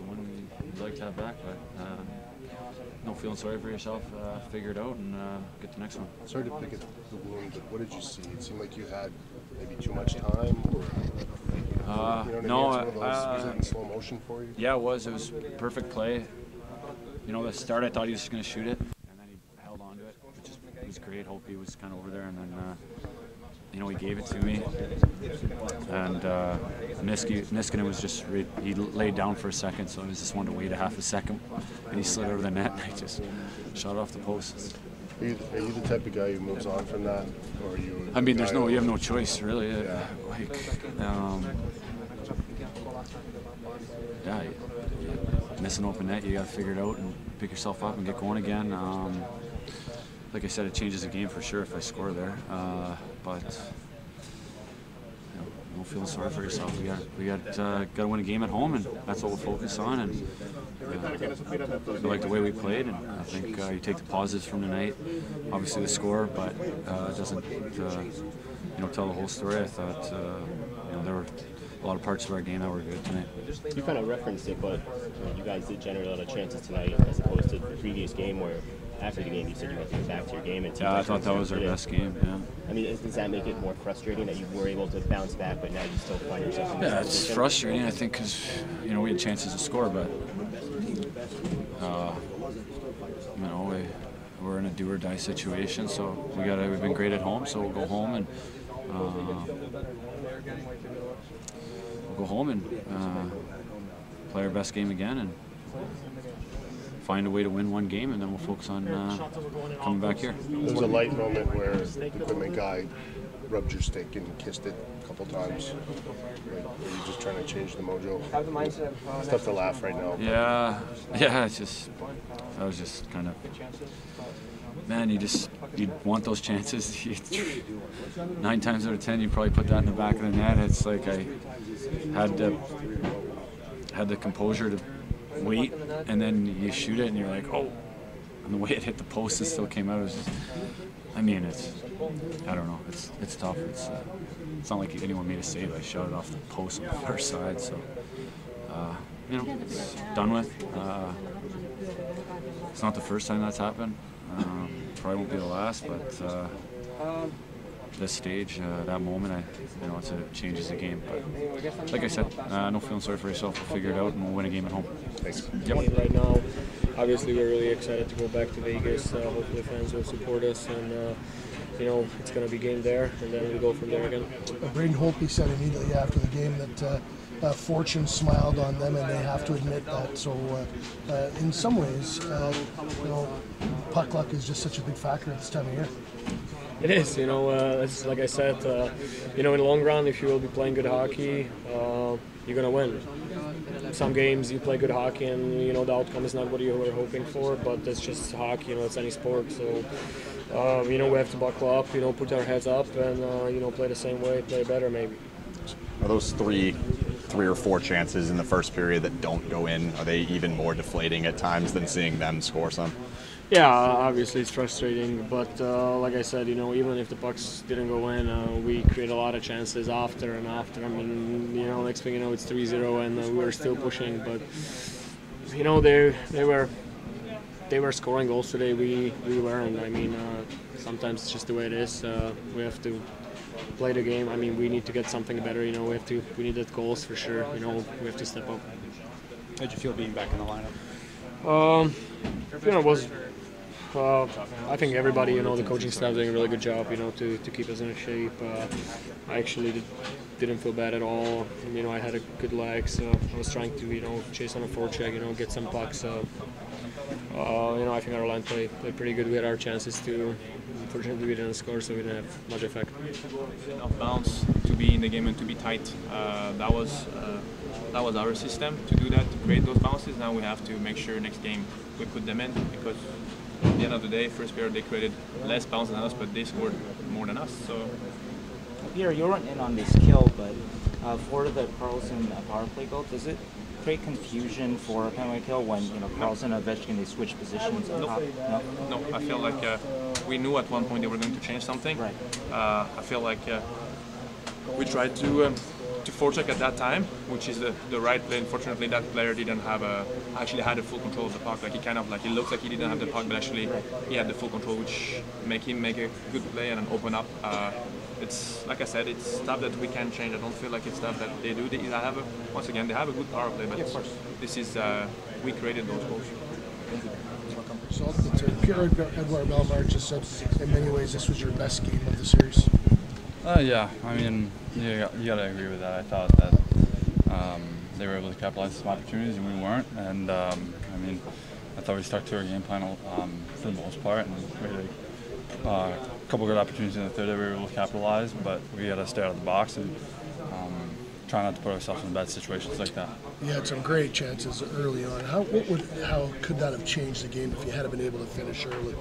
a win you'd like to have back, but no feeling sorry for yourself. Figure it out and get the next one. Sorry to pick at the wound, but what did you see? It seemed like you had maybe too much time, or you know what I mean? Was it in slow motion for you? Yeah, it was. It was perfect play. You know, the start I thought he was just going to shoot it, and then he held on to it, which was great. Hope he was kind of over there, and then you know, he gave it to me, and Niskanen was just he laid down for a second, so I was just wanted to wait a half a second, and he slid out of the net, and I just shot off the post. Are you the type of guy who moves on from that, or are you? I mean, you have no choice, really. Yeah. You miss an open net, you got to figure it out and pick yourself up and get going again. Like I said, it changes the game for sure if I score there. But you know, don't feel sorry for yourself. We got to win a game at home, and that's what we'll focus on. And I like the way we played, and I think you take the positives from tonight. Obviously the score, but it doesn't you know, tell the whole story. I thought you know, there were a lot of parts of our game that were good tonight. You kind of referenced it, but you guys did generate a lot of chances tonight as opposed to the previous game where after the game you said you had to get back to your game. And yeah, I thought that was our best game, yeah. I mean, does that make it more frustrating that you were able to bounce back, but now you still find yourself in this position? It's frustrating, I think, because you know, we had chances to score, but you know, we're in a do-or-die situation, so we've been great at home, so we'll go home and play our best game again and find a way to win one game, and then we'll focus on coming back here. There was a light moment where the equipment guy rubbed your stick and kissed it a couple times. Were you just trying to change the mojo? It's tough to laugh right now. Yeah, it's just, I was just kind of, man, you want those chances. 9 times out of 10, you probably put that in the back of the net. It's like I had the composure to wait, and then you shoot it, and you're like, oh, and the way it hit the post, it still came out. It was just, I mean, I don't know, it's tough. It's not like anyone made a save. I shot it off the post on the far side, so you know, it's done with. It's not the first time that's happened. Probably won't be the last, but this stage, that moment, you know, it changes the game. But like I said, no feeling sorry for yourself. We'll figure it out, and we'll win a game at home. Thanks. Yep. Right now, obviously, we're really excited to go back to Vegas. Hopefully, fans will support us, and you know, it's going to be game there, and then we go from there again. Braden Holtby said immediately after the game that fortune smiled on them, and they have to admit that. So, in some ways, you know, puck luck is just such a big factor at this time of year. It is, you know, it's like I said, you know, in the long run, if you will be playing good hockey, you're going to win. Some games you play good hockey and, you know, the outcome is not what you were hoping for, but it's just hockey, you know, it's any sport. So, you know, we have to buckle up, you know, put our heads up and, you know, play the same way, play better maybe. Are those three or four chances in the first period that don't go in, are they even more deflating at times than seeing them score some? Yeah, obviously it's frustrating, but like I said, you know, even if the pucks didn't go in, we create a lot of chances after and after. I mean, you know, next thing you know, it's 3-0 and we were still pushing, but you know, they were scoring goals today. We weren't. I mean, sometimes it's just the way it is. We have to play the game. I mean, we need to get something better. You know, we need that goals for sure. You know, we have to step up. How did you feel being back in the lineup? You know, it was. I think everybody, you know, the coaching staff doing a really good job, you know, to keep us in shape. I actually didn't feel bad at all. You know, I had a good leg, so I was trying to, you know, chase on a forecheck, you know, get some pucks. You know, I think our line played pretty good. We had our chances to. Unfortunately, we didn't score, so we didn't have much effect. Enough bounce to be in the game and to be tight. That was our system to do that, to create those bounces. Now we have to make sure next game we put them in, because at the end of the day, first period they created less bounce than us, but they scored more than us. So, Pierre, you weren't in on this kill, but for the Carlson power play goal, does it create confusion for a penalty kill when, you know, Carlson and Ovechkin, they switch positions on top? No, I feel like we knew at one point they were going to change something. Right. I feel like we tried to to forecheck at that time, which is the right play. Unfortunately, that player didn't have actually had the full control of the puck. Like it looked like he didn't have the puck, but actually he had the full control, which make him make a good play and then open up. It's like I said, it's stuff that we can change. I don't feel like it's stuff that they do. Once again, they have a good power play, but this is we created those goals. So Pierre-Edouard Bellemare just said in many ways this was your best game of the series. Yeah, I mean, you got to agree with that. I thought that they were able to capitalize some opportunities and we weren't. And I mean, I thought we stuck to our game plan for the most part, and we had a couple good opportunities in the third that we were able to capitalize, but we got to stay out of the box and try not to put ourselves in bad situations like that. You had some great chances early on. How could that have changed the game if you had been able to finish early?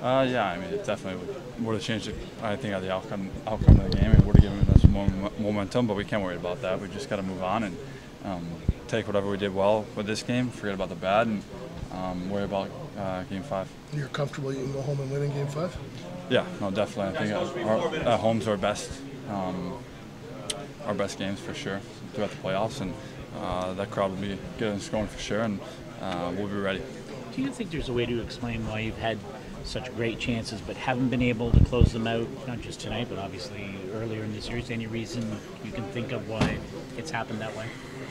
Yeah, I mean, it definitely would have changed it, I think, the outcome of the game. It would have given us more momentum, but we can't worry about that. We just got to move on and take whatever we did well with this game, forget about the bad, and worry about Game 5. You're comfortable you can go home and win in Game 5? Yeah, no, definitely. I think our home's our best games for sure throughout the playoffs, and that crowd will be getting us going for sure, and we'll be ready. Do you think there's a way to explain why you've had such great chances but haven't been able to close them out, not just tonight, but obviously earlier in the series? Any reason you can think of why it's happened that way?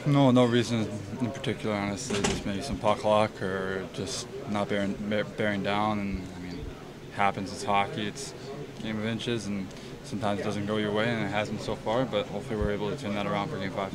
No reason in particular, honestly. Just maybe some puck luck or just not bearing down. And I mean, it happens. It's hockey. It's a game of inches, and sometimes it doesn't go your way, and it hasn't so far. But hopefully, we're able to turn that around for Game 5.